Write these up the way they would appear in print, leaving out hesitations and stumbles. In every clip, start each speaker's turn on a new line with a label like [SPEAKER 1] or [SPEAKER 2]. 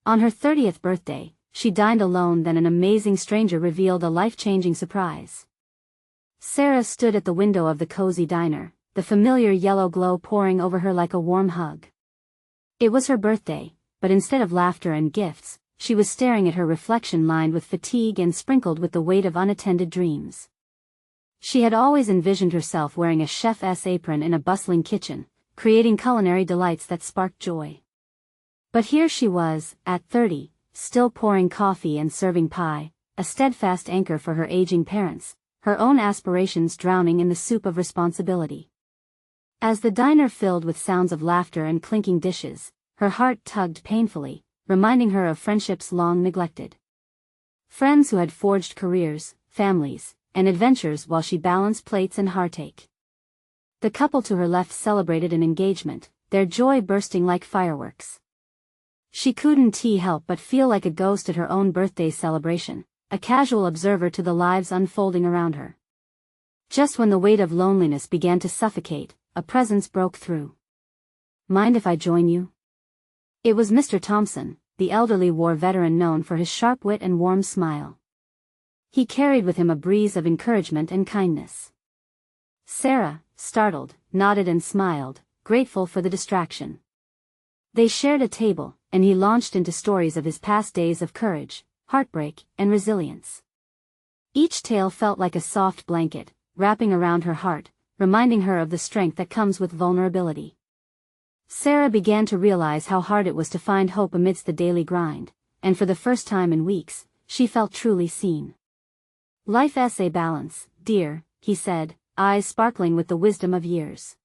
[SPEAKER 1] On her 30th birthday, she dined alone, then an amazing stranger revealed a life-changing surprise. Sarah stood at the window of the cozy diner, the familiar yellow glow pouring over her like a warm hug. It was her birthday, but instead of laughter and gifts, she was staring at her reflection lined with fatigue and sprinkled with the weight of unattended dreams. She had always envisioned herself wearing a chef's apron in a bustling kitchen, creating culinary delights that sparked joy. But here she was, at 30, still pouring coffee and serving pie, a steadfast anchor for her aging parents, her own aspirations drowning in the soup of responsibility. As the diner filled with sounds of laughter and clinking dishes, her heart tugged painfully, reminding her of friendships long neglected. Friends who had forged careers, families, and adventures while she balanced plates and heartache. The couple to her left celebrated an engagement, their joy bursting like fireworks. She couldn't help but feel like a ghost at her own birthday celebration, a casual observer to the lives unfolding around her. Just when the weight of loneliness began to suffocate, a presence broke through. "Mind if I join you?" It was Mr. Thompson, the elderly war veteran known for his sharp wit and warm smile. He carried with him a breeze of encouragement and kindness. Sarah, startled, nodded and smiled, grateful for the distraction. They shared a table, and he launched into stories of his past days of courage, heartbreak, and resilience. Each tale felt like a soft blanket, wrapping around her heart, reminding her of the strength that comes with vulnerability. Sarah began to realize how hard it was to find hope amidst the daily grind, and for the first time in weeks, she felt truly seen. "Life's a balance, dear," he said, eyes sparkling with the wisdom of years.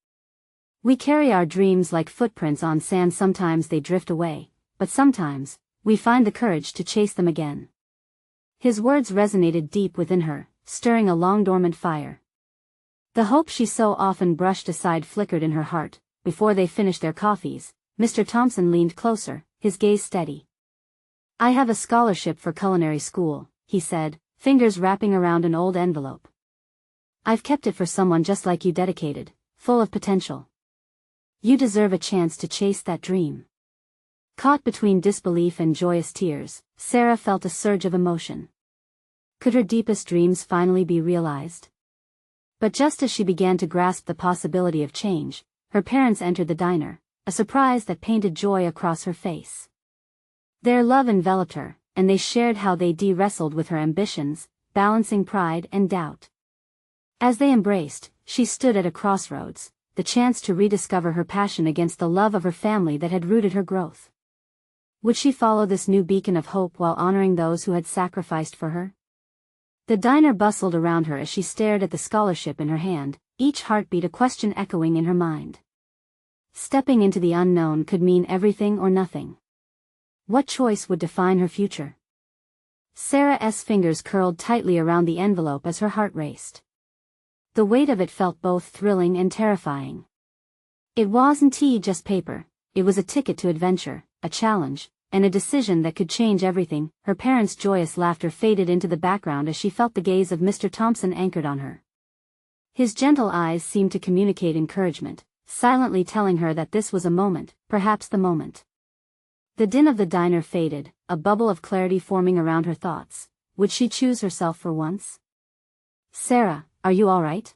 [SPEAKER 1] "We carry our dreams like footprints on sand. Sometimes they drift away, but sometimes, we find the courage to chase them again." His words resonated deep within her, stirring a long-dormant fire. The hope she so often brushed aside flickered in her heart. Before they finished their coffees, Mr. Thompson leaned closer, his gaze steady. "I have a scholarship for culinary school," he said, fingers wrapping around an old envelope. "I've kept it for someone just like you, dedicated, full of potential. You deserve a chance to chase that dream." Caught between disbelief and joyous tears, Sarah felt a surge of emotion. Could her deepest dreams finally be realized? But just as she began to grasp the possibility of change, her parents entered the diner, a surprise that painted joy across her face. Their love enveloped her, and they shared how they wrestled with her ambitions, balancing pride and doubt. As they embraced, she stood at a crossroads, the chance to rediscover her passion against the love of her family that had rooted her growth. Would she follow this new beacon of hope while honoring those who had sacrificed for her? The diner bustled around her as she stared at the scholarship in her hand, each heartbeat a question echoing in her mind. Stepping into the unknown could mean everything or nothing. What choice would define her future? Sarah's fingers curled tightly around the envelope as her heart raced. The weight of it felt both thrilling and terrifying. It wasn't just paper, it was a ticket to adventure, a challenge, and a decision that could change everything. Her parents' joyous laughter faded into the background as she felt the gaze of Mr. Thompson anchored on her. His gentle eyes seemed to communicate encouragement, silently telling her that this was a moment, perhaps the moment. The din of the diner faded, a bubble of clarity forming around her thoughts. Would she choose herself for once? "Sarah, are you all right?"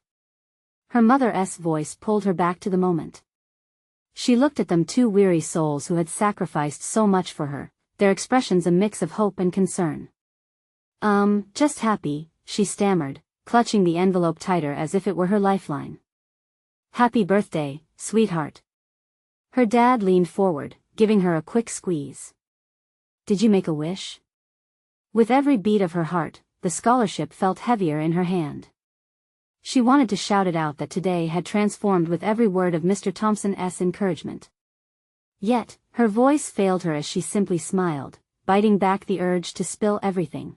[SPEAKER 1] Her mother's voice pulled her back to the moment. She looked at them, two weary souls who had sacrificed so much for her, their expressions a mix of hope and concern. Just happy," she stammered, clutching the envelope tighter as if it were her lifeline. "Happy birthday, sweetheart." Her dad leaned forward, giving her a quick squeeze. "Did you make a wish?" With every beat of her heart, the scholarship felt heavier in her hand. She wanted to shout it out that today had transformed with every word of Mr. Thompson's encouragement. Yet, her voice failed her as she simply smiled, biting back the urge to spill everything.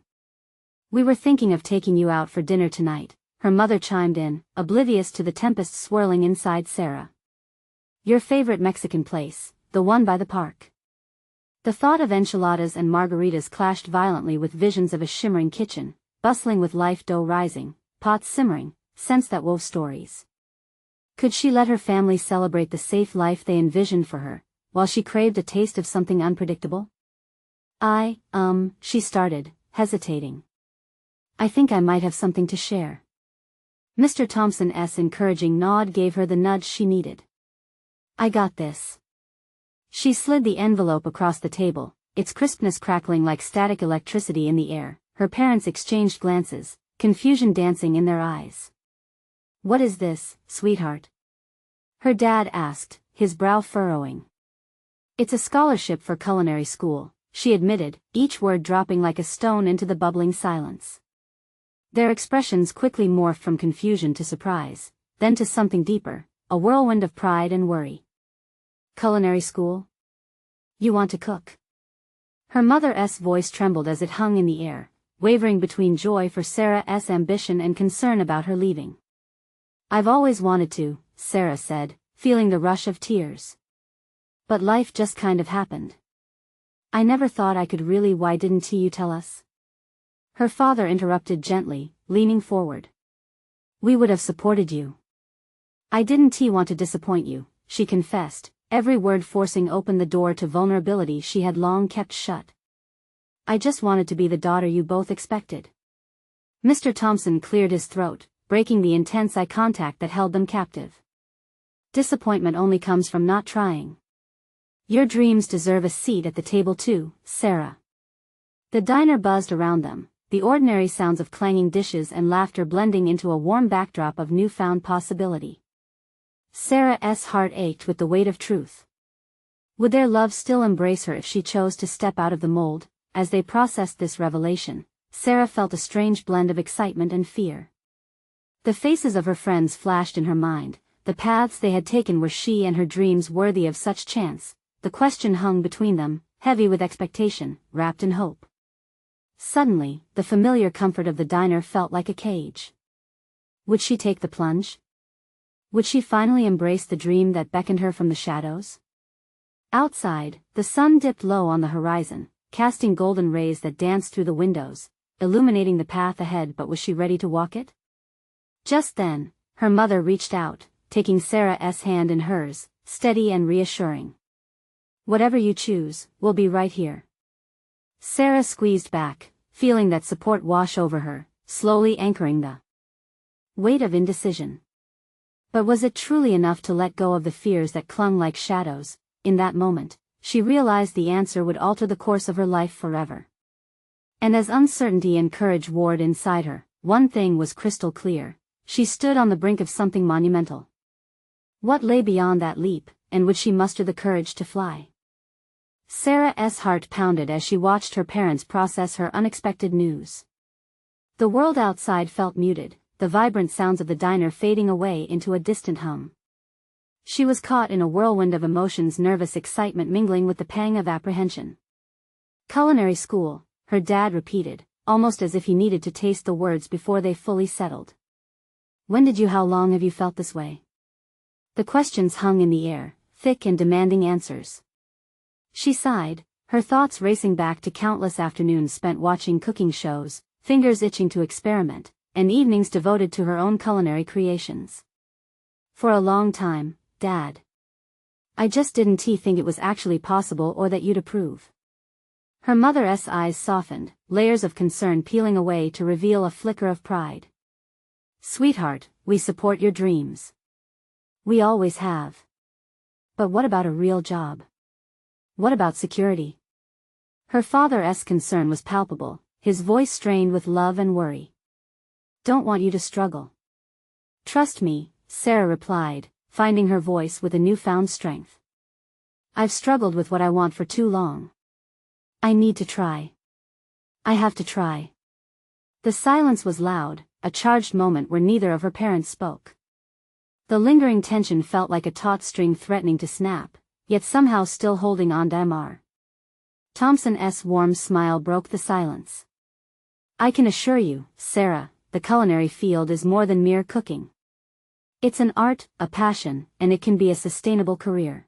[SPEAKER 1] "We were thinking of taking you out for dinner tonight," her mother chimed in, oblivious to the tempest swirling inside Sarah. "Your favorite Mexican place, the one by the park." The thought of enchiladas and margaritas clashed violently with visions of a shimmering kitchen, bustling with life, dough rising, pots simmering, scents that wove stories. Could she let her family celebrate the safe life they envisioned for her, while she craved a taste of something unpredictable? She started, hesitating. I think I might have something to share. Mr. Thompson's encouraging nod gave her the nudge she needed. I got this. She slid the envelope across the table, its crispness crackling like static electricity in the air. Her parents exchanged glances, confusion dancing in their eyes. What is this, sweetheart? Her dad asked, his brow furrowing. It's a scholarship for culinary school, she admitted, each word dropping like a stone into the bubbling silence. Their expressions quickly morphed from confusion to surprise, then to something deeper, a whirlwind of pride and worry. Culinary school? You want to cook? Her mother's voice trembled as it hung in the air, wavering between joy for Sarah's ambition and concern about her leaving. I've always wanted to, Sarah said, feeling the rush of tears. But life just kind of happened. I never thought I could really. Why didn't you tell us? Her father interrupted gently, leaning forward. We would have supported you. I didn't want to disappoint you, she confessed, every word forcing open the door to vulnerability she had long kept shut. I just wanted to be the daughter you both expected. Mr. Thompson cleared his throat, breaking the intense eye contact that held them captive. Disappointment only comes from not trying. Your dreams deserve a seat at the table too, Sarah. The diner buzzed around them, the ordinary sounds of clanging dishes and laughter blending into a warm backdrop of newfound possibility. Sarah's heart ached with the weight of truth. Would their love still embrace her if she chose to step out of the mold? As they processed this revelation, Sarah felt a strange blend of excitement and fear. The faces of her friends flashed in her mind, the paths they had taken. Were she and her dreams worthy of such chance? The question hung between them, heavy with expectation, wrapped in hope. Suddenly, the familiar comfort of the diner felt like a cage. Would she take the plunge? Would she finally embrace the dream that beckoned her from the shadows? Outside, the sun dipped low on the horizon, casting golden rays that danced through the windows, illuminating the path ahead. But was she ready to walk it? Just then, her mother reached out, taking Sarah's hand in hers, steady and reassuring. Whatever you choose, we'll be right here. Sarah squeezed back, feeling that support wash over her, slowly anchoring the weight of indecision. But was it truly enough to let go of the fears that clung like shadows? In that moment, she realized the answer would alter the course of her life forever. And as uncertainty and courage warred inside her, one thing was crystal clear: she stood on the brink of something monumental. What lay beyond that leap, and would she muster the courage to fly? Sarah's heart pounded as she watched her parents process her unexpected news. The world outside felt muted, the vibrant sounds of the diner fading away into a distant hum. She was caught in a whirlwind of emotions, nervous excitement mingling with the pang of apprehension. Culinary school, her dad repeated, almost as if he needed to taste the words before they fully settled. How long have you felt this way? The questions hung in the air, thick and demanding answers. She sighed, her thoughts racing back to countless afternoons spent watching cooking shows, fingers itching to experiment, and evenings devoted to her own culinary creations. For a long time, Dad. I just didn't think it was actually possible or that you'd approve. Her mother's eyes softened, layers of concern peeling away to reveal a flicker of pride. Sweetheart, we support your dreams. We always have. But what about a real job? What about security? Her father's concern was palpable, his voice strained with love and worry. Don't want you to struggle. Trust me, Sarah replied, finding her voice with a newfound strength. I've struggled with what I want for too long. I need to try. I have to try. The silence was loud, a charged moment where neither of her parents spoke. The lingering tension felt like a taut string threatening to snap, yet somehow still holding on to Mr. Thompson's warm smile broke the silence. I can assure you, Sarah, the culinary field is more than mere cooking. It's an art, a passion, and it can be a sustainable career.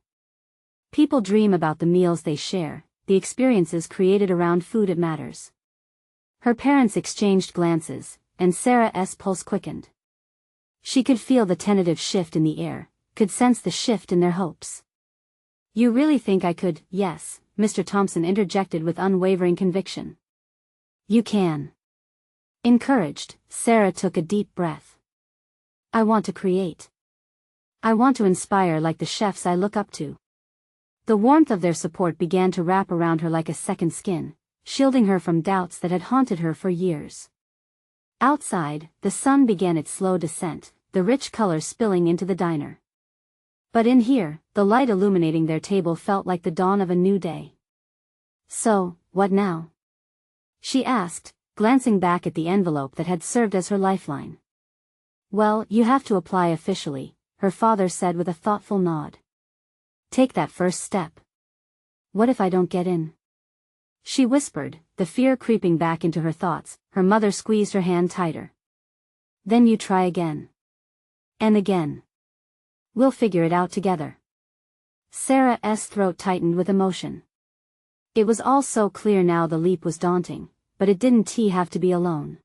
[SPEAKER 1] People dream about the meals they share, the experiences created around food. It matters. Her parents exchanged glances, and Sarah's pulse quickened. She could feel the tentative shift in the air, could sense the shift in their hopes. You really think I could? Yes, Mr. Thompson interjected with unwavering conviction. You can. Encouraged, Sarah took a deep breath. I want to create. I want to inspire like the chefs I look up to. The warmth of their support began to wrap around her like a second skin, shielding her from doubts that had haunted her for years. Outside, the sun began its slow descent, the rich color spilling into the diner. But in here, the light illuminating their table felt like the dawn of a new day. So, what now? She asked, glancing back at the envelope that had served as her lifeline. Well, you have to apply officially, her father said with a thoughtful nod. Take that first step. What if I don't get in? She whispered, the fear creeping back into her thoughts. Her mother squeezed her hand tighter. Then you try again. And again. We'll figure it out together. Sarah's throat tightened with emotion. It was all so clear now. The leap was daunting, but it didn't have to be alone.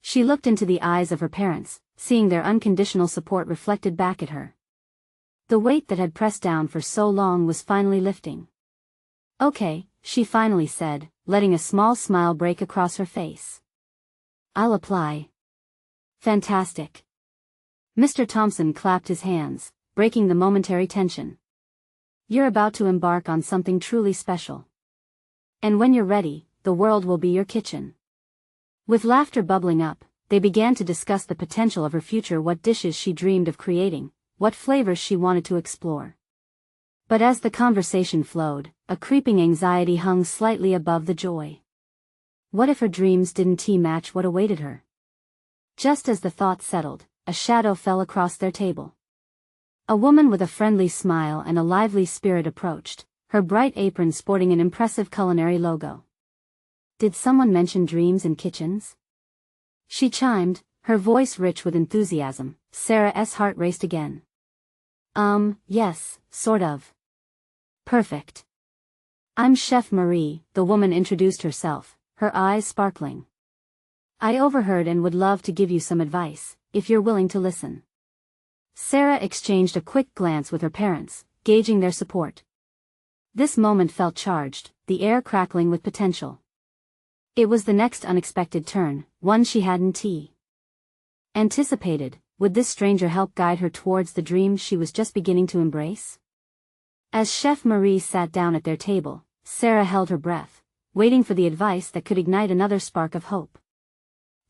[SPEAKER 1] She looked into the eyes of her parents, seeing their unconditional support reflected back at her. The weight that had pressed down for so long was finally lifting. Okay, she finally said, letting a small smile break across her face. I'll apply. Fantastic. Mr. Thompson clapped his hands, breaking the momentary tension. You're about to embark on something truly special. And when you're ready, the world will be your kitchen. With laughter bubbling up, they began to discuss the potential of her future, what dishes she dreamed of creating, what flavors she wanted to explore. But as the conversation flowed, a creeping anxiety hung slightly above the joy. What if her dreams didn't match what awaited her? Just as the thought settled, a shadow fell across their table. A woman with a friendly smile and a lively spirit approached, her bright apron sporting an impressive culinary logo. Did someone mention dreams in kitchens? She chimed, her voice rich with enthusiasm. Sarah's heart raced again. Yes, sort of. Perfect. I'm Chef Marie, the woman introduced herself, her eyes sparkling. I overheard and would love to give you some advice, if you're willing to listen. Sarah exchanged a quick glance with her parents, gauging their support. This moment felt charged, the air crackling with potential. It was the next unexpected turn, one she hadn't anticipated. Would this stranger help guide her towards the dreams she was just beginning to embrace? As Chef Marie sat down at their table, Sarah held her breath, waiting for the advice that could ignite another spark of hope.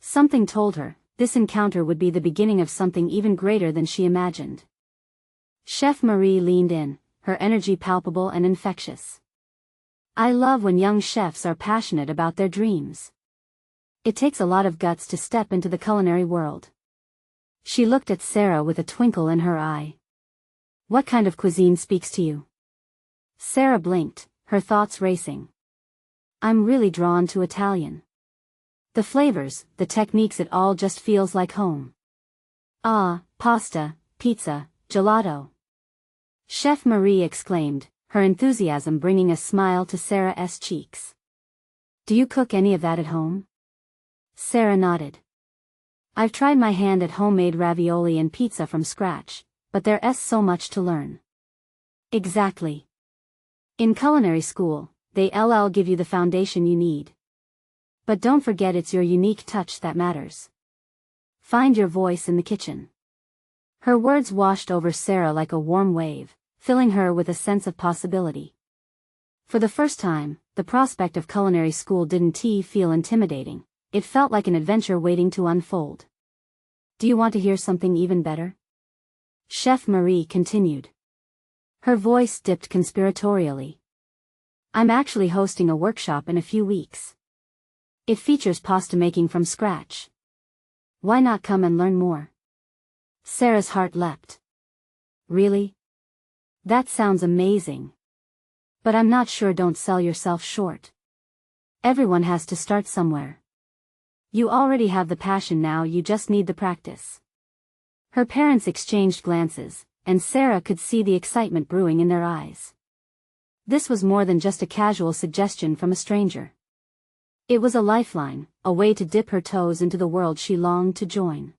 [SPEAKER 1] Something told her, this encounter would be the beginning of something even greater than she imagined. Chef Marie leaned in, her energy palpable and infectious. I love when young chefs are passionate about their dreams. It takes a lot of guts to step into the culinary world. She looked at Sarah with a twinkle in her eye. What kind of cuisine speaks to you? Sarah blinked, her thoughts racing. I'm really drawn to Italian. The flavors, the techniques, it all just feels like home. Ah, pasta, pizza, gelato. Chef Marie exclaimed, her enthusiasm bringing a smile to Sarah's cheeks. Do you cook any of that at home? Sarah nodded. I've tried my hand at homemade ravioli and pizza from scratch, but there's so much to learn. Exactly. In culinary school, they'll give you the foundation you need. But don't forget, it's your unique touch that matters. Find your voice in the kitchen. Her words washed over Sarah like a warm wave, filling her with a sense of possibility. For the first time, the prospect of culinary school didn't feel intimidating. It felt like an adventure waiting to unfold. Do you want to hear something even better? Chef Marie continued. Her voice dipped conspiratorially. I'm actually hosting a workshop in a few weeks. It features pasta making from scratch. Why not come and learn more? Sarah's heart leapt. Really? That sounds amazing. But I'm not sure. Don't sell yourself short. Everyone has to start somewhere. You already have the passion, now you just need the practice. Her parents exchanged glances, and Sarah could see the excitement brewing in their eyes. This was more than just a casual suggestion from a stranger. It was a lifeline, a way to dip her toes into the world she longed to join.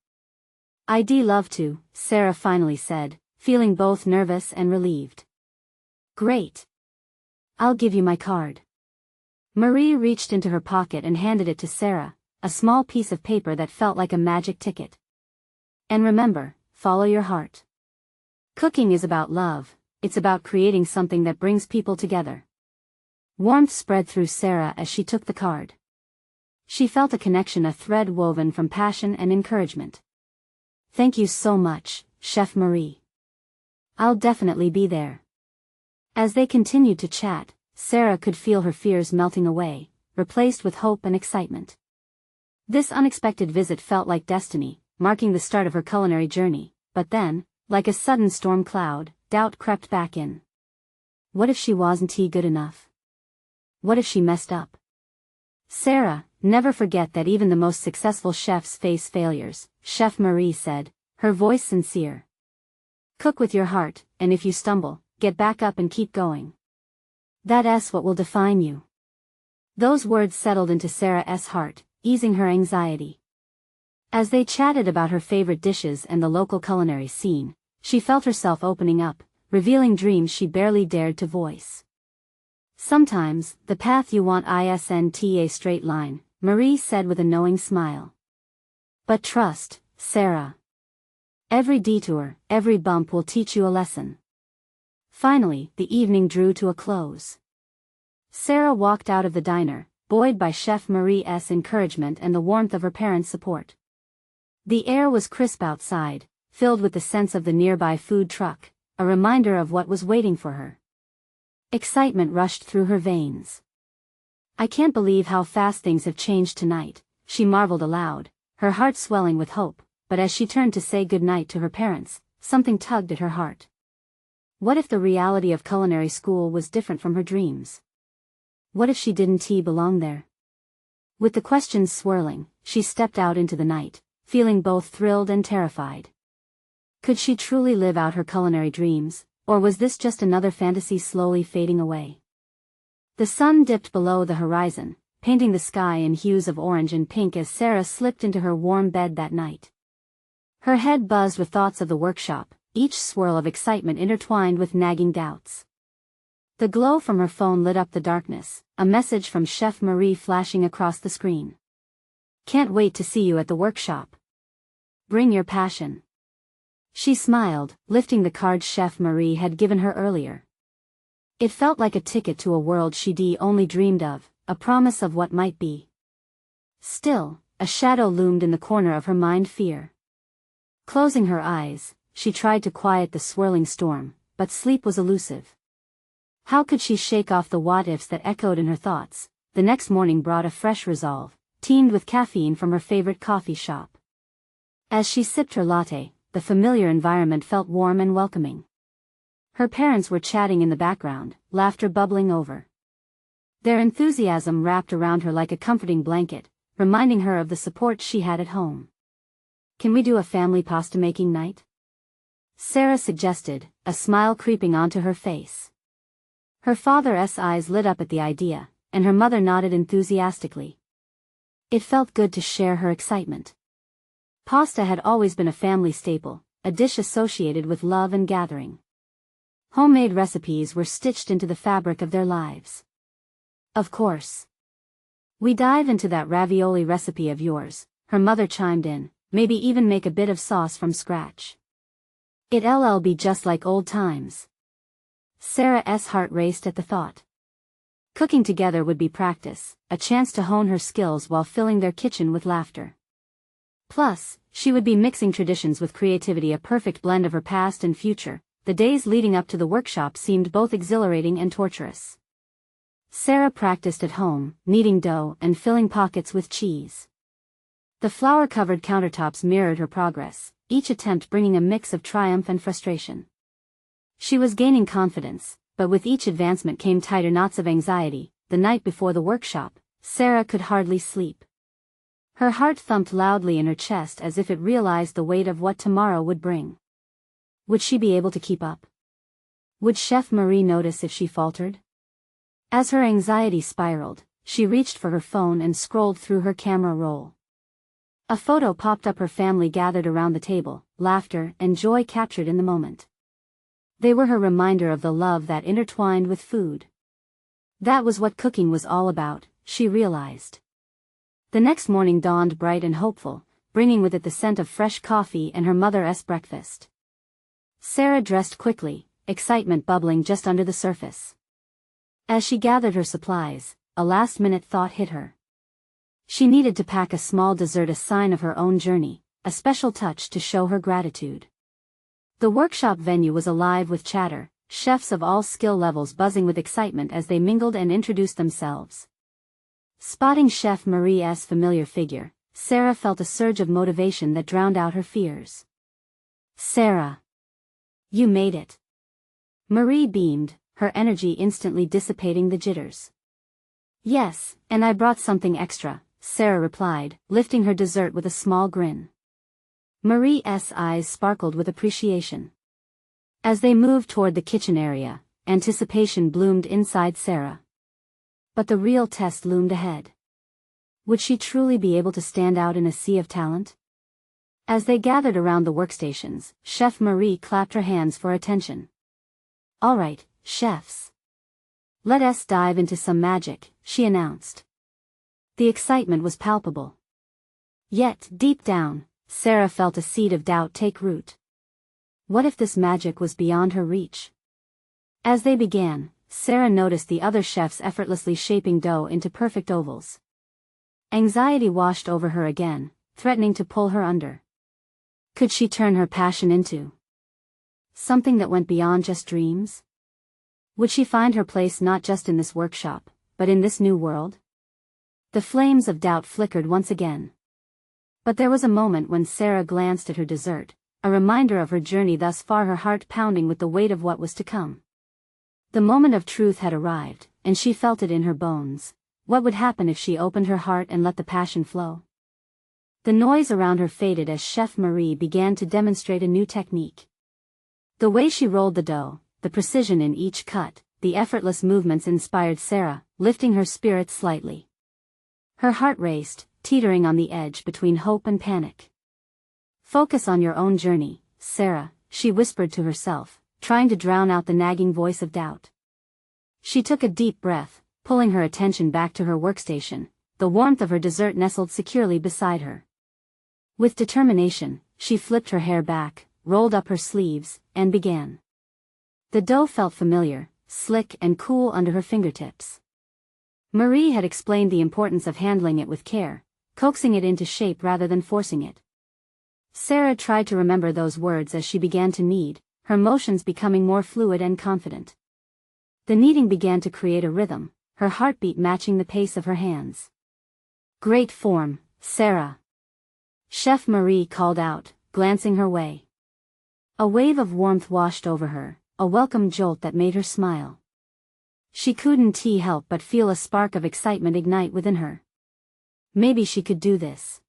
[SPEAKER 1] I'd love to, Sarah finally said, feeling both nervous and relieved. Great. I'll give you my card. Marie reached into her pocket and handed it to Sarah, a small piece of paper that felt like a magic ticket. And remember, follow your heart. Cooking is about love, it's about creating something that brings people together. Warmth spread through Sarah as she took the card. She felt a connection, a thread woven from passion and encouragement. Thank you so much, Chef Marie. I'll definitely be there. As they continued to chat, Sarah could feel her fears melting away, replaced with hope and excitement. This unexpected visit felt like destiny, marking the start of her culinary journey, but then, like a sudden storm cloud, doubt crept back in. What if she wasn't good enough? What if she messed up? Sarah, never forget that even the most successful chefs face failures, Chef Marie said, her voice sincere. Cook with your heart, and if you stumble, get back up and keep going. That's what will define you. Those words settled into Sarah's heart, easing her anxiety. As they chatted about her favorite dishes and the local culinary scene, she felt herself opening up, revealing dreams she barely dared to voice. Sometimes, the path you want isn't a straight line, Marie said with a knowing smile. But trust, Sarah. Every detour, every bump will teach you a lesson. Finally, the evening drew to a close. Sarah walked out of the diner, buoyed by Chef Marie's encouragement and the warmth of her parents' support. The air was crisp outside, filled with the scents of the nearby food truck, a reminder of what was waiting for her. Excitement rushed through her veins. I can't believe how fast things have changed tonight, she marveled aloud, her heart swelling with hope, but as she turned to say goodnight to her parents, something tugged at her heart. What if the reality of culinary school was different from her dreams? What if she didn't belong there? With the questions swirling, she stepped out into the night, feeling both thrilled and terrified. Could she truly live out her culinary dreams, or was this just another fantasy slowly fading away? The sun dipped below the horizon, painting the sky in hues of orange and pink as Sarah slipped into her warm bed that night. Her head buzzed with thoughts of the workshop, each swirl of excitement intertwined with nagging doubts. The glow from her phone lit up the darkness, a message from Chef Marie flashing across the screen. Can't wait to see you at the workshop. Bring your passion. She smiled, lifting the card Chef Marie had given her earlier. It felt like a ticket to a world she'd only dreamed of, a promise of what might be. Still, a shadow loomed in the corner of her mind, fear. Closing her eyes, she tried to quiet the swirling storm, but sleep was elusive. How could she shake off the what-ifs that echoed in her thoughts? The next morning brought a fresh resolve, teamed with caffeine from her favorite coffee shop. As she sipped her latte, the familiar environment felt warm and welcoming. Her parents were chatting in the background, laughter bubbling over. Their enthusiasm wrapped around her like a comforting blanket, reminding her of the support she had at home. Can we do a family pasta-making night? Sarah suggested, a smile creeping onto her face. Her father's eyes lit up at the idea, and her mother nodded enthusiastically. It felt good to share her excitement. Pasta had always been a family staple, a dish associated with love and gathering. Homemade recipes were stitched into the fabric of their lives. Of course. We dive into that ravioli recipe of yours, her mother chimed in, maybe even make a bit of sauce from scratch. It'll be just like old times. Sarah's heart raced at the thought. Cooking together would be practice, a chance to hone her skills while filling their kitchen with laughter. Plus, she would be mixing traditions with creativity, a perfect blend of her past and future. The days leading up to the workshop seemed both exhilarating and torturous. Sarah practiced at home, kneading dough and filling pockets with cheese. The flour-covered countertops mirrored her progress, each attempt bringing a mix of triumph and frustration. She was gaining confidence, but with each advancement came tighter knots of anxiety. The night before the workshop, Sarah could hardly sleep. Her heart thumped loudly in her chest as if it realized the weight of what tomorrow would bring. Would she be able to keep up? Would Chef Marie notice if she faltered? As her anxiety spiraled, she reached for her phone and scrolled through her camera roll. A photo popped up, her family gathered around the table, laughter and joy captured in the moment. They were her reminder of the love that intertwined with food. That was what cooking was all about, she realized. The next morning dawned bright and hopeful, bringing with it the scent of fresh coffee and her mother's breakfast. Sarah dressed quickly, excitement bubbling just under the surface. As she gathered her supplies, a last-minute thought hit her. She needed to pack a small dessert, a sign of her own journey, a special touch to show her gratitude. The workshop venue was alive with chatter, chefs of all skill levels buzzing with excitement as they mingled and introduced themselves. Spotting Chef Marie's familiar figure, Sarah felt a surge of motivation that drowned out her fears. "Sarah! You made it!" Marie beamed, her energy instantly dissipating the jitters. "Yes, and I brought something extra," Sarah replied, lifting her dessert with a small grin. Marie's eyes sparkled with appreciation. As they moved toward the kitchen area, anticipation bloomed inside Sarah. But the real test loomed ahead. Would she truly be able to stand out in a sea of talent? As they gathered around the workstations, Chef Marie clapped her hands for attention. "All right, chefs. Let us dive into some magic," she announced. The excitement was palpable. Yet, deep down, Sarah felt a seed of doubt take root. What if this magic was beyond her reach? As they began, Sarah noticed the other chefs effortlessly shaping dough into perfect ovals. Anxiety washed over her again, threatening to pull her under. Could she turn her passion into something that went beyond just dreams? Would she find her place not just in this workshop, but in this new world? The flames of doubt flickered once again. But there was a moment when Sarah glanced at her dessert, a reminder of her journey thus far, her heart pounding with the weight of what was to come. The moment of truth had arrived, and she felt it in her bones. What would happen if she opened her heart and let the passion flow? The noise around her faded as Chef Marie began to demonstrate a new technique. The way she rolled the dough, the precision in each cut, the effortless movements inspired Sarah, lifting her spirits slightly. Her heart raced, teetering on the edge between hope and panic. "Focus on your own journey, Sarah," she whispered to herself, trying to drown out the nagging voice of doubt. She took a deep breath, pulling her attention back to her workstation, the warmth of her dessert nestled securely beside her. With determination, she flipped her hair back, rolled up her sleeves, and began. The dough felt familiar, slick and cool under her fingertips. Marie had explained the importance of handling it with care, coaxing it into shape rather than forcing it. Sarah tried to remember those words as she began to knead, her motions becoming more fluid and confident. The kneading began to create a rhythm, her heartbeat matching the pace of her hands. "Great form, Sarah!" Chef Marie called out, glancing her way. A wave of warmth washed over her, a welcome jolt that made her smile. She couldn't help but feel a spark of excitement ignite within her. Maybe she could do this.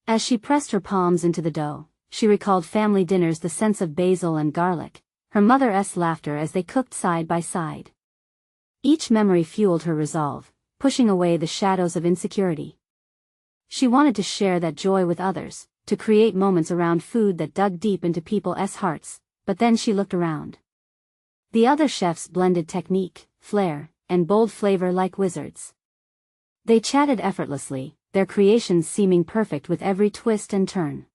[SPEAKER 1] As she pressed her palms into the dough, she recalled family dinners, the scents of basil and garlic, her mother's laughter as they cooked side by side. Each memory fueled her resolve, pushing away the shadows of insecurity. She wanted to share that joy with others, to create moments around food that dug deep into people's hearts, but then she looked around. The other chefs blended technique, flair, and bold flavor like wizards. They chatted effortlessly, their creations seeming perfect with every twist and turn.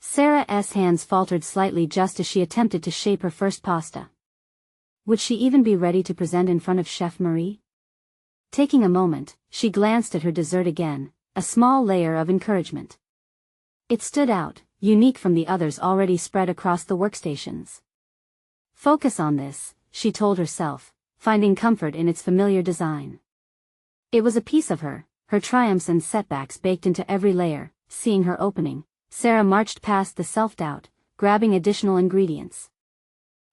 [SPEAKER 1] Sarah's hands faltered slightly just as she attempted to shape her first pasta. Would she even be ready to present in front of Chef Marie? Taking a moment, she glanced at her dessert again, a small layer of encouragement. It stood out, unique from the others already spread across the workstations. Focus on this, she told herself, finding comfort in its familiar design. It was a piece of her, her triumphs and setbacks baked into every layer. Seeing her opening, Sarah marched past the self-doubt, grabbing additional ingredients.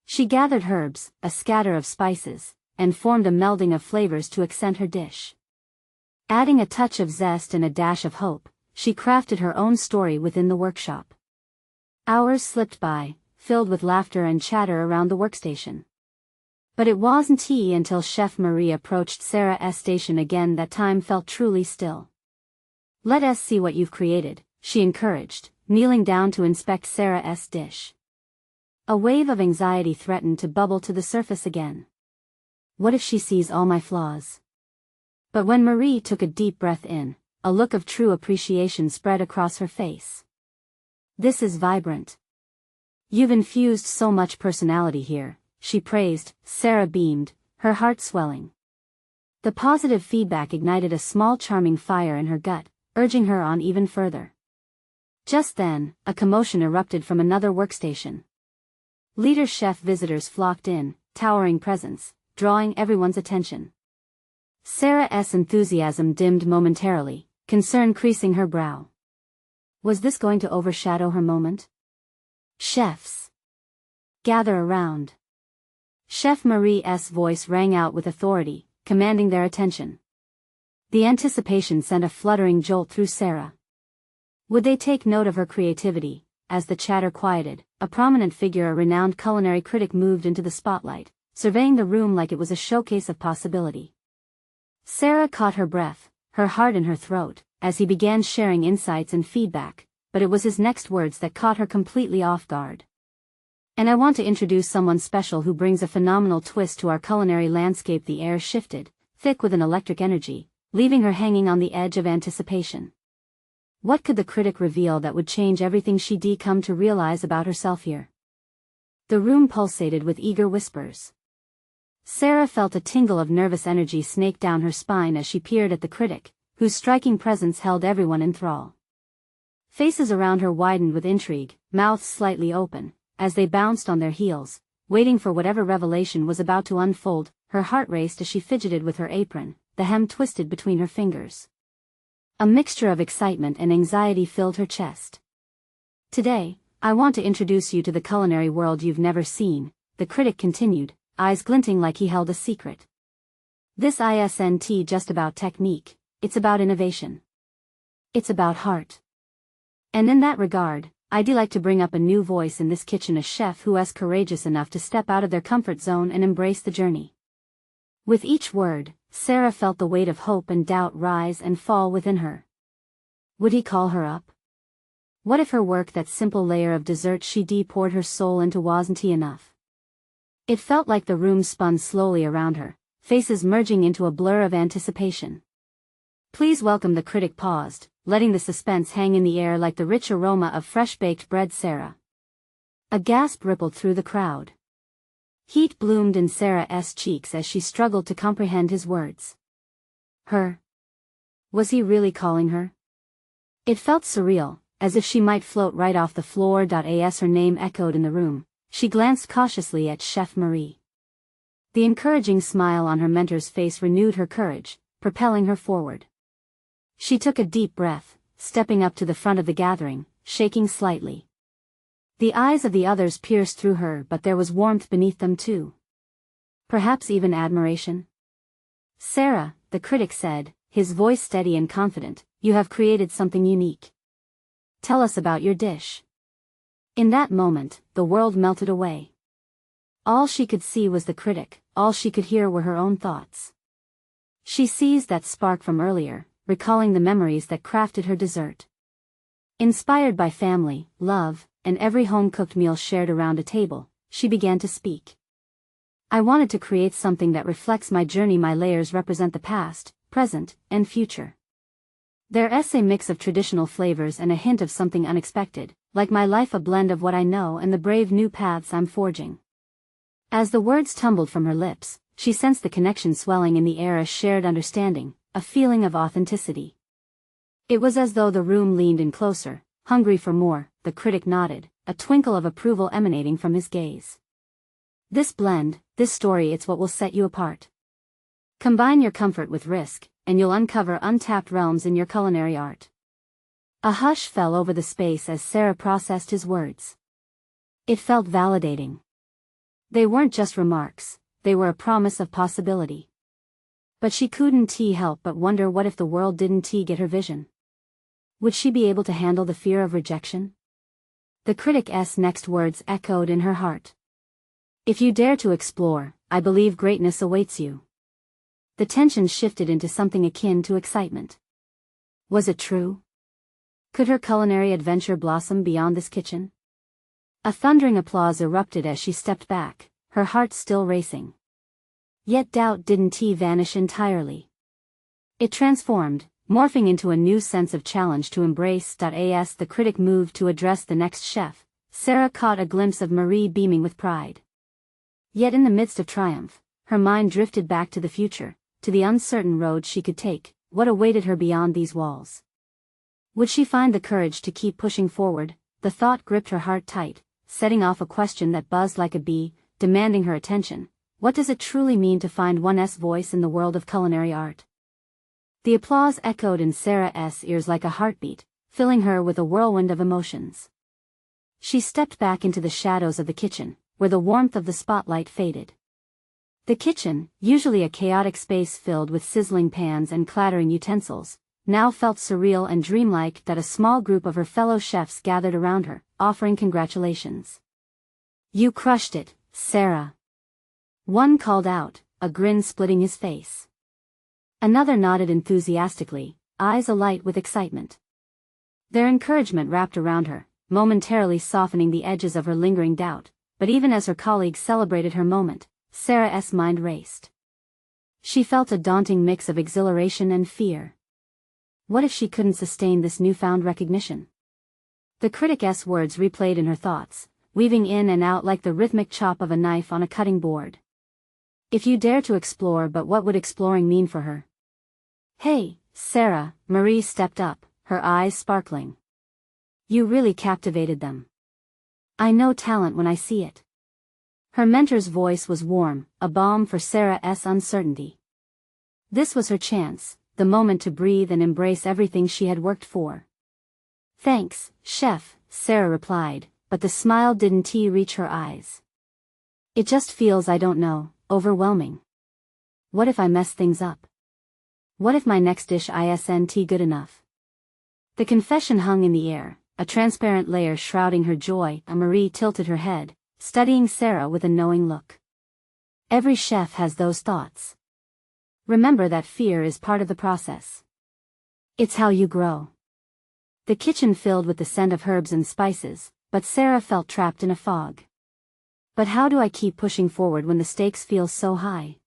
[SPEAKER 1] She gathered herbs, a scatter of spices, and formed a melding of flavors to accent her dish. Adding a touch of zest and a dash of hope, she crafted her own story within the workshop. Hours slipped by, filled with laughter and chatter around the workstation. But it wasn't until Chef Marie approached Sarah's station again that time felt truly still. "Let us see what you've created," she encouraged, kneeling down to inspect Sarah's dish. A wave of anxiety threatened to bubble to the surface again. What if she sees all my flaws? But when Marie took a deep breath in, a look of true appreciation spread across her face. This is vibrant. You've infused so much personality here, she praised. Sarah beamed, her heart swelling. The positive feedback ignited a small charming fire in her gut, urging her on even further. Just then, a commotion erupted from another workstation. Leader chef visitors flocked in, towering presence, drawing everyone's attention. Sarah's enthusiasm dimmed momentarily, concern creasing her brow. Was this going to overshadow her moment? Chefs! Gather around. Chef Marie's voice rang out with authority, commanding their attention. The anticipation sent a fluttering jolt through Sarah. Would they take note of her creativity? As the chatter quieted, a prominent figure, a renowned culinary critic, moved into the spotlight, surveying the room like it was a showcase of possibility. Sarah caught her breath, her heart in her throat, as he began sharing insights and feedback, but it was his next words that caught her completely off guard. And I want to introduce someone special who brings a phenomenal twist to our culinary landscape. The air shifted, thick with an electric energy, leaving her hanging on the edge of anticipation. What could the critic reveal that would change everything she'd come to realize about herself here? The room pulsated with eager whispers. Sarah felt a tingle of nervous energy snake down her spine as she peered at the critic, whose striking presence held everyone in thrall. Faces around her widened with intrigue, mouths slightly open, as they bounced on their heels, waiting for whatever revelation was about to unfold. Her heart raced as she fidgeted with her apron, the hem twisted between her fingers. A mixture of excitement and anxiety filled her chest. Today, I want to introduce you to the culinary world you've never seen, the critic continued, eyes glinting like he held a secret. This isn't just about technique, it's about innovation. It's about heart. And in that regard, I'd like to bring up a new voice in this kitchen, a chef who is courageous enough to step out of their comfort zone and embrace the journey. With each word, Sarah felt the weight of hope and doubt rise and fall within her. Would he call her up? What if her work, that simple layer of dessert she'd poured her soul into, wasn't enough? It felt like the room spun slowly around her, faces merging into a blur of anticipation. Please welcome. The critic paused, letting the suspense hang in the air like the rich aroma of fresh-baked bread. Sarah. A gasp rippled through the crowd. Heat bloomed in Sarah's cheeks as she struggled to comprehend his words. Her? Was he really calling her? It felt surreal, as if she might float right off the floor. As her name echoed in the room, she glanced cautiously at Chef Marie. The encouraging smile on her mentor's face renewed her courage, propelling her forward. She took a deep breath, stepping up to the front of the gathering, shaking slightly. The eyes of the others pierced through her, but there was warmth beneath them too. Perhaps even admiration. Sarah, the critic said, his voice steady and confident, you have created something unique. Tell us about your dish. In that moment, the world melted away. All she could see was the critic, all she could hear were her own thoughts. She seized that spark from earlier, recalling the memories that crafted her dessert. Inspired by family, love, and every home-cooked meal shared around a table, she began to speak. I wanted to create something that reflects my journey. My layers represent the past, present, and future. There's a mix of traditional flavors and a hint of something unexpected, like my life, a blend of what I know and the brave new paths I'm forging. As the words tumbled from her lips, she sensed the connection swelling in the air, a shared understanding, a feeling of authenticity. It was as though the room leaned in closer, hungry for more. The critic nodded, a twinkle of approval emanating from his gaze. This blend, this story, it's what will set you apart. Combine your comfort with risk, and you'll uncover untapped realms in your culinary art. A hush fell over the space as Sarah processed his words. It felt validating. They weren't just remarks, they were a promise of possibility. But she couldn't help but wonder, what if the world didn't get her vision? Would she be able to handle the fear of rejection? The critic's next words echoed in her heart. If you dare to explore, I believe greatness awaits you. The tension shifted into something akin to excitement. Was it true? Could her culinary adventure blossom beyond this kitchen? A thundering applause erupted as she stepped back, her heart still racing. Yet doubt didn't vanish entirely. It transformed, morphing into a new sense of challenge to embrace. As the critic moved to address the next chef, Sarah caught a glimpse of Marie beaming with pride. Yet in the midst of triumph, her mind drifted back to the future, to the uncertain road she could take. What awaited her beyond these walls? Would she find the courage to keep pushing forward? The thought gripped her heart tight, setting off a question that buzzed like a bee, demanding her attention. What does it truly mean to find one's voice in the world of culinary art? The applause echoed in Sarah's ears like a heartbeat, filling her with a whirlwind of emotions. She stepped back into the shadows of the kitchen, where the warmth of the spotlight faded. The kitchen, usually a chaotic space filled with sizzling pans and clattering utensils, now felt surreal and dreamlike. A small group of her fellow chefs gathered around her, offering congratulations. "You crushed it, Sarah," one called out, a grin splitting his face. Another nodded enthusiastically, eyes alight with excitement. Their encouragement wrapped around her, momentarily softening the edges of her lingering doubt, but even as her colleagues celebrated her moment, Sarah's mind raced. She felt a daunting mix of exhilaration and fear. What if she couldn't sustain this newfound recognition? The critic's words replayed in her thoughts, weaving in and out like the rhythmic chop of a knife on a cutting board. If you dare to explore, but what would exploring mean for her? "Hey, Sarah," Marie stepped up, her eyes sparkling. "You really captivated them. I know talent when I see it." Her mentor's voice was warm, a balm for Sarah's uncertainty. This was her chance, the moment to breathe and embrace everything she had worked for. "Thanks, chef," Sarah replied, but the smile didn't reach her eyes. "It just feels, I don't know, overwhelming. What if I mess things up? What if my next dish isn't good enough?" The confession hung in the air, a transparent layer shrouding her joy. Marie tilted her head, studying Sarah with a knowing look. Every chef has those thoughts. Remember that fear is part of the process. It's how you grow. The kitchen filled with the scent of herbs and spices, but Sarah felt trapped in a fog. But how do I keep pushing forward when the stakes feel so high?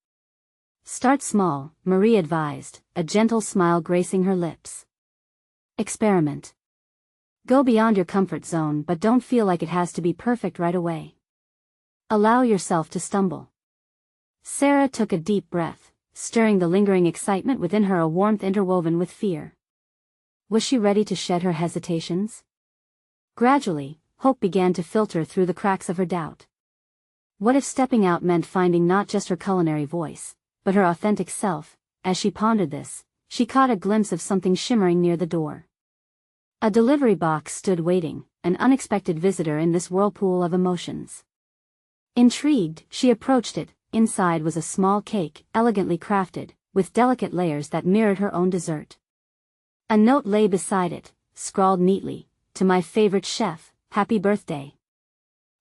[SPEAKER 1] Start small, Marie advised, a gentle smile gracing her lips. Experiment. Go beyond your comfort zone, but don't feel like it has to be perfect right away. Allow yourself to stumble. Sarah took a deep breath, stirring the lingering excitement within her, a warmth interwoven with fear. Was she ready to shed her hesitations? Gradually, hope began to filter through the cracks of her doubt. What if stepping out meant finding not just her culinary voice, but her authentic self? As she pondered this, she caught a glimpse of something shimmering near the door. A delivery box stood waiting, an unexpected visitor in this whirlpool of emotions. Intrigued, she approached it. Inside was a small cake, elegantly crafted, with delicate layers that mirrored her own dessert. A note lay beside it, scrawled neatly, "To my favorite chef, happy birthday.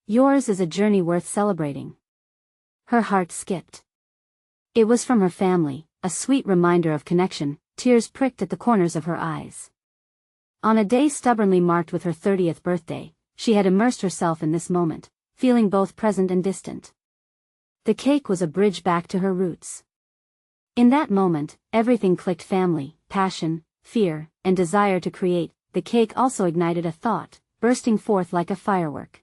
[SPEAKER 1] Yours is a journey worth celebrating." Her heart skipped. It was from her family, a sweet reminder of connection. Tears pricked at the corners of her eyes. On a day stubbornly marked with her 30th birthday, she had immersed herself in this moment, feeling both present and distant. The cake was a bridge back to her roots. In that moment, everything clicked: family, passion, fear, and desire to create. The cake also ignited a thought, bursting forth like a firework.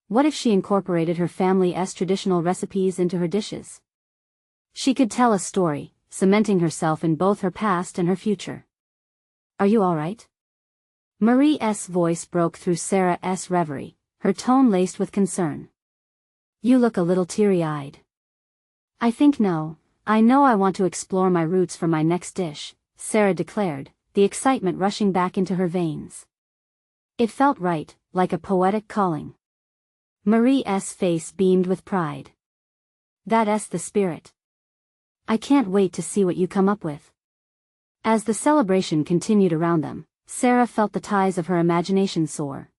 [SPEAKER 1] What if she incorporated her family's traditional recipes into her dishes? She could tell a story, cementing herself in both her past and her future. "Are you all right?" Marie's voice broke through Sarah's reverie, her tone laced with concern. "You look a little teary-eyed." "I think no, I know I want to explore my roots for my next dish," Sarah declared, the excitement rushing back into her veins. It felt right, like a poetic calling. Marie's face beamed with pride. "That's the spirit. I can't wait to see what you come up with." As the celebration continued around them, Sarah felt the ties of her imagination soar.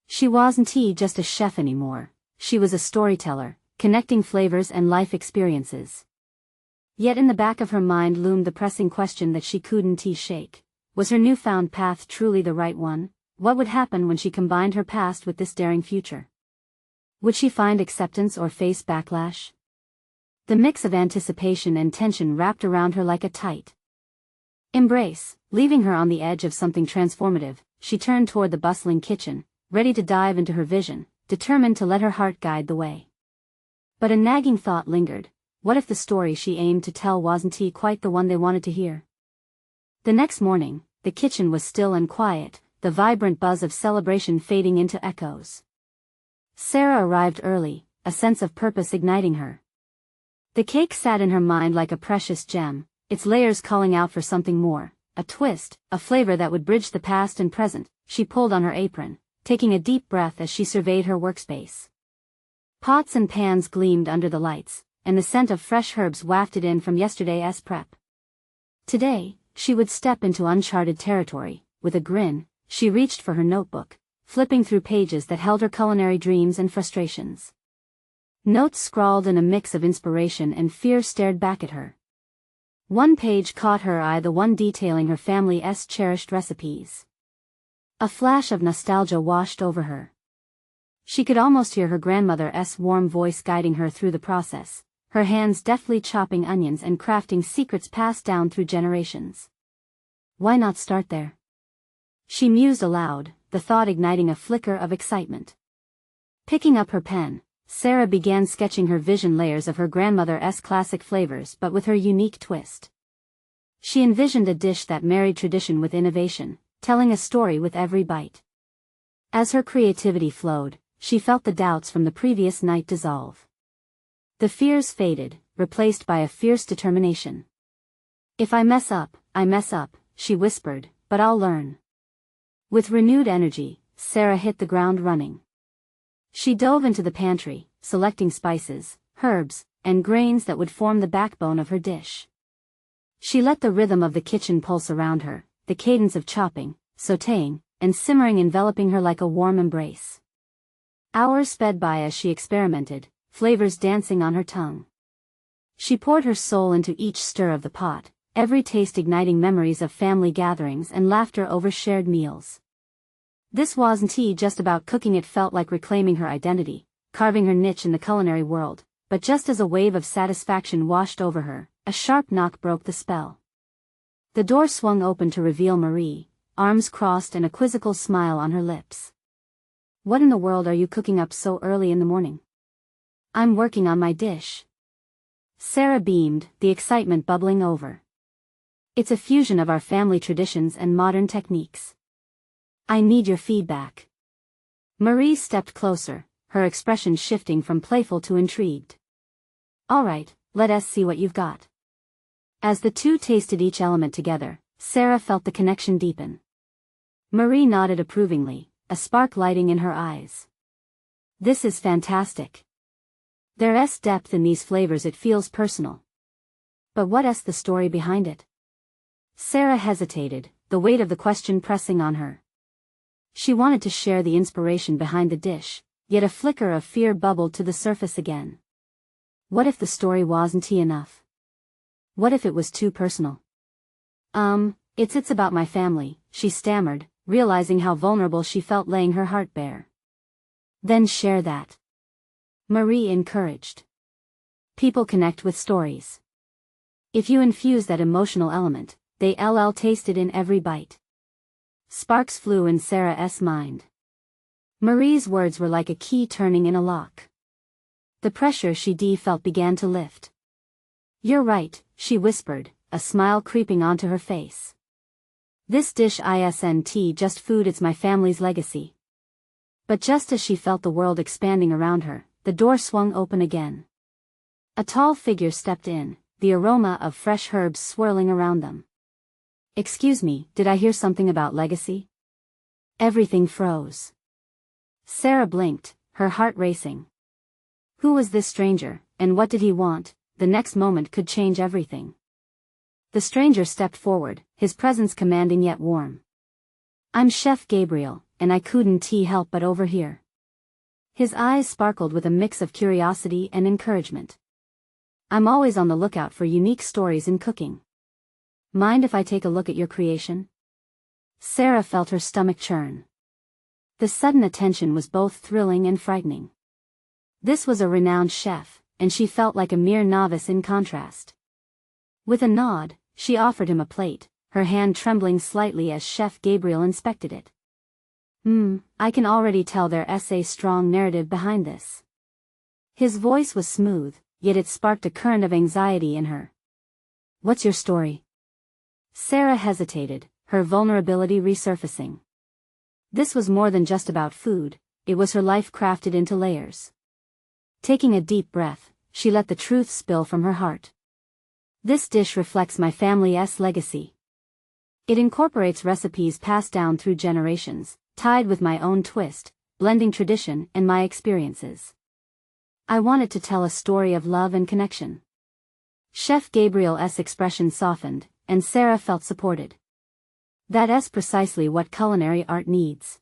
[SPEAKER 1] She wasn't just a chef anymore, she was a storyteller, connecting flavors and life experiences. Yet in the back of her mind loomed the pressing question that she couldn't shake. Was her newfound path truly the right one? What would happen when she combined her past with this daring future? Would she find acceptance or face backlash? The mix of anticipation and tension wrapped around her like a tight embrace, leaving her on the edge of something transformative. She turned toward the bustling kitchen, ready to dive into her vision, determined to let her heart guide the way. But a nagging thought lingered. What if the story she aimed to tell wasn't quite the one they wanted to hear? The next morning, the kitchen was still and quiet, the vibrant buzz of celebration fading into echoes. Sarah arrived early, a sense of purpose igniting her. The cake sat in her mind like a precious gem, its layers calling out for something more, a twist, a flavor that would bridge the past and present. She pulled on her apron, taking a deep breath as she surveyed her workspace. Pots and pans gleamed under the lights, and the scent of fresh herbs wafted in from yesterday's prep. Today, she would step into uncharted territory. With a grin, she reached for her notebook, flipping through pages that held her culinary dreams and frustrations. Notes scrawled in a mix of inspiration and fear stared back at her. One page caught her eye, the one detailing her family's cherished recipes. A flash of nostalgia washed over her. She could almost hear her grandmother's warm voice guiding her through the process, her hands deftly chopping onions and crafting secrets passed down through generations. Why not start there? She mused aloud, the thought igniting a flicker of excitement. Picking up her pen, Sarah began sketching her vision, layers of her grandmother's classic flavors but with her unique twist. She envisioned a dish that married tradition with innovation, telling a story with every bite. As her creativity flowed, she felt the doubts from the previous night dissolve. The fears faded, replaced by a fierce determination. If I mess up, she whispered, but I'll learn. With renewed energy, Sarah hit the ground running. She dove into the pantry, selecting spices, herbs, and grains that would form the backbone of her dish. She let the rhythm of the kitchen pulse around her, the cadence of chopping, sautéing, and simmering enveloping her like a warm embrace. Hours sped by as she experimented, flavors dancing on her tongue. She poured her soul into each stir of the pot, every taste igniting memories of family gatherings and laughter over shared meals. This wasn't just about cooking, it felt like reclaiming her identity, carving her niche in the culinary world. But just as a wave of satisfaction washed over her, a sharp knock broke the spell. The door swung open to reveal Marie, arms crossed and a quizzical smile on her lips. What in the world are you cooking up so early in the morning? I'm working on my dish. Sarah beamed, the excitement bubbling over. It's a fusion of our family traditions and modern techniques. I need your feedback. Marie stepped closer, her expression shifting from playful to intrigued. All right, let us see what you've got. As the two tasted each element together, Sarah felt the connection deepen. Marie nodded approvingly, a spark lighting in her eyes. This is fantastic. There's depth in these flavors, it feels personal. But what's the story behind it? Sarah hesitated, the weight of the question pressing on her. She wanted to share the inspiration behind the dish, yet a flicker of fear bubbled to the surface again. What if the story wasn't enough? What if it was too personal? It's about my family, she stammered, realizing how vulnerable she felt laying her heart bare. Then share that. Marie encouraged. People connect with stories. If you infuse that emotional element, they taste it in every bite. Sparks flew in Sarah's mind. Marie's words were like a key turning in a lock. The pressure she felt began to lift. You're right, she whispered, a smile creeping onto her face. This dish isn't just food, it's my family's legacy. But just as she felt the world expanding around her, the door swung open again. A tall figure stepped in, the aroma of fresh herbs swirling around them. Excuse me, did I hear something about legacy? Everything froze. Sarah blinked, her heart racing. Who was this stranger, and what did he want? The next moment could change everything. The stranger stepped forward, his presence commanding yet warm. I'm Chef Gabriel, and I couldn't help but overhear. His eyes sparkled with a mix of curiosity and encouragement. I'm always on the lookout for unique stories in cooking. Mind if I take a look at your creation? Sarah felt her stomach churn. The sudden attention was both thrilling and frightening. This was a renowned chef, and she felt like a mere novice in contrast. With a nod, she offered him a plate, her hand trembling slightly as Chef Gabriel inspected it. I can already tell there's a strong narrative behind this. His voice was smooth, yet it sparked a current of anxiety in her. What's your story? Sarah hesitated, her vulnerability resurfacing. This was more than just about food, it was her life crafted into layers. Taking a deep breath, she let the truth spill from her heart. This dish reflects my family's legacy. It incorporates recipes passed down through generations, tied with my own twist, blending tradition and my experiences. I wanted to tell a story of love and connection. Chef Gabriel's expression softened, and Sarah felt supported. That's precisely what culinary art needs.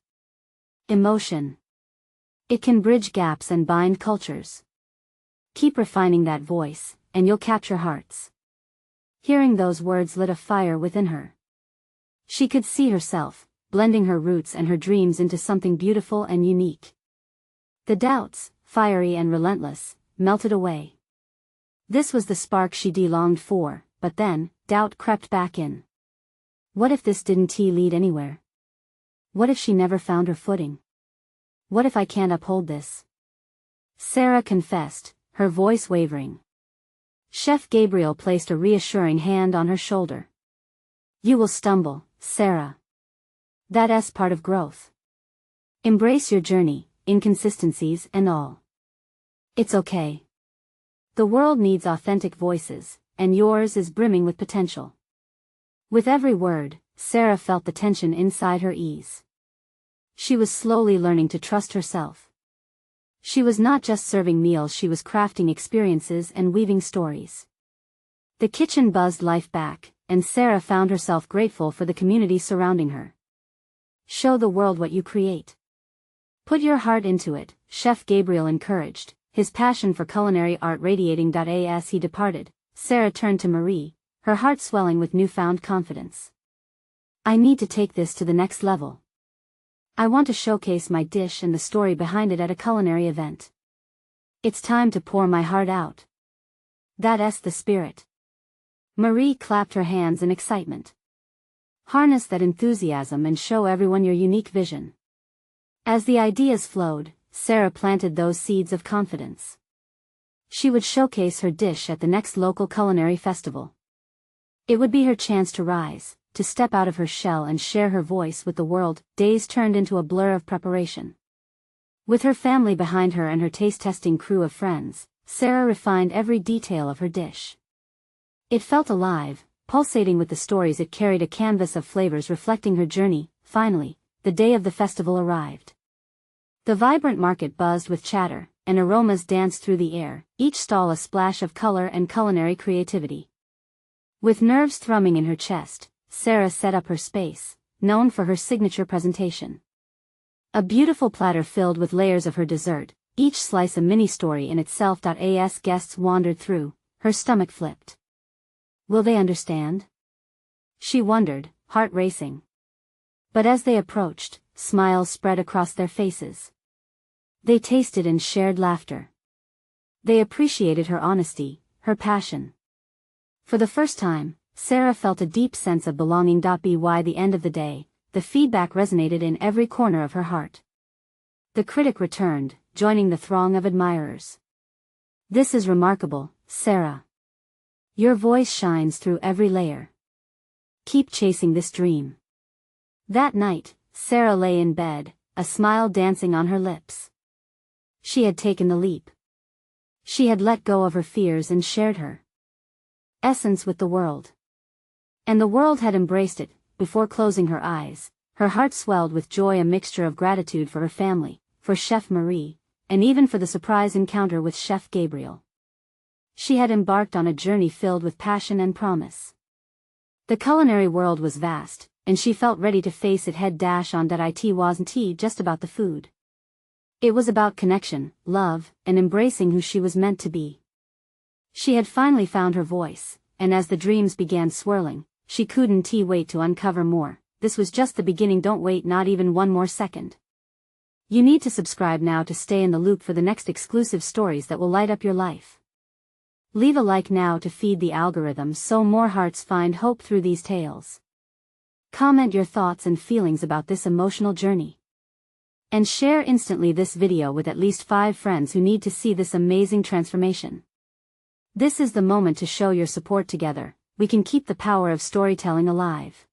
[SPEAKER 1] Emotion. It can bridge gaps and bind cultures. Keep refining that voice, and you'll capture hearts. Hearing those words lit a fire within her. She could see herself, blending her roots and her dreams into something beautiful and unique. The doubts, fiery and relentless, melted away. This was the spark she longed for, but then, doubt crept back in. What if this didn't lead anywhere? What if she never found her footing? What if I can't uphold this? Sarah confessed, her voice wavering. Chef Gabriel placed a reassuring hand on her shoulder. You will stumble, Sarah. That's part of growth. Embrace your journey, inconsistencies and all. It's okay. The world needs authentic voices, and yours is brimming with potential. With every word, Sarah felt the tension inside her ease. She was slowly learning to trust herself. She was not just serving meals, she was crafting experiences and weaving stories. The kitchen buzzed life back, and Sarah found herself grateful for the community surrounding her. Show the world what you create. Put your heart into it, Chef Gabriel encouraged, his passion for culinary art radiating. As he departed, Sarah turned to Marie, her heart swelling with newfound confidence. I need to take this to the next level. I want to showcase my dish and the story behind it at a culinary event. It's time to pour my heart out. That's the spirit. Marie clapped her hands in excitement. Harness that enthusiasm and show everyone your unique vision. As the ideas flowed, Sarah planted those seeds of confidence. She would showcase her dish at the next local culinary festival. It would be her chance to rise, to step out of her shell and share her voice with the world. Days turned into a blur of preparation. With her family behind her and her taste-testing crew of friends, Sarah refined every detail of her dish. It felt alive, pulsating with the stories it carried, a canvas of flavors reflecting her journey. Finally, the day of the festival arrived. The vibrant market buzzed with chatter, and aromas danced through the air, each stall a splash of color and culinary creativity. With nerves thrumming in her chest, Sarah set up her space, known for her signature presentation. A beautiful platter filled with layers of her dessert, each slice a mini-story in itself. As guests wandered through, her stomach flipped. Will they understand? She wondered, heart racing. But as they approached, smiles spread across their faces. They tasted and shared laughter. They appreciated her honesty, her passion. For the first time, Sarah felt a deep sense of belonging. By the end of the day, the feedback resonated in every corner of her heart. The critic returned, joining the throng of admirers. This is remarkable, Sarah. Your voice shines through every layer. Keep chasing this dream. That night, Sarah lay in bed, a smile dancing on her lips. She had taken the leap. She had let go of her fears and shared her essence with the world. And the world had embraced it. Before closing her eyes, her heart swelled with joy, a mixture of gratitude for her family, for Chef Marie, and even for the surprise encounter with Chef Gabriel. She had embarked on a journey filled with passion and promise. The culinary world was vast, and she felt ready to face it head on. It wasn't just about the food. It was about connection, love, and embracing who she was meant to be. She had finally found her voice, and as the dreams began swirling, she couldn't wait to uncover more. This was just the beginning. Don't wait not even one more second. You need to subscribe now to stay in the loop for the next exclusive stories that will light up your life. Leave a like now to feed the algorithm so more hearts find hope through these tales. Comment your thoughts and feelings about this emotional journey. And share instantly this video with at least 5 friends who need to see this amazing transformation. This is the moment to show your support together. We can keep the power of storytelling alive.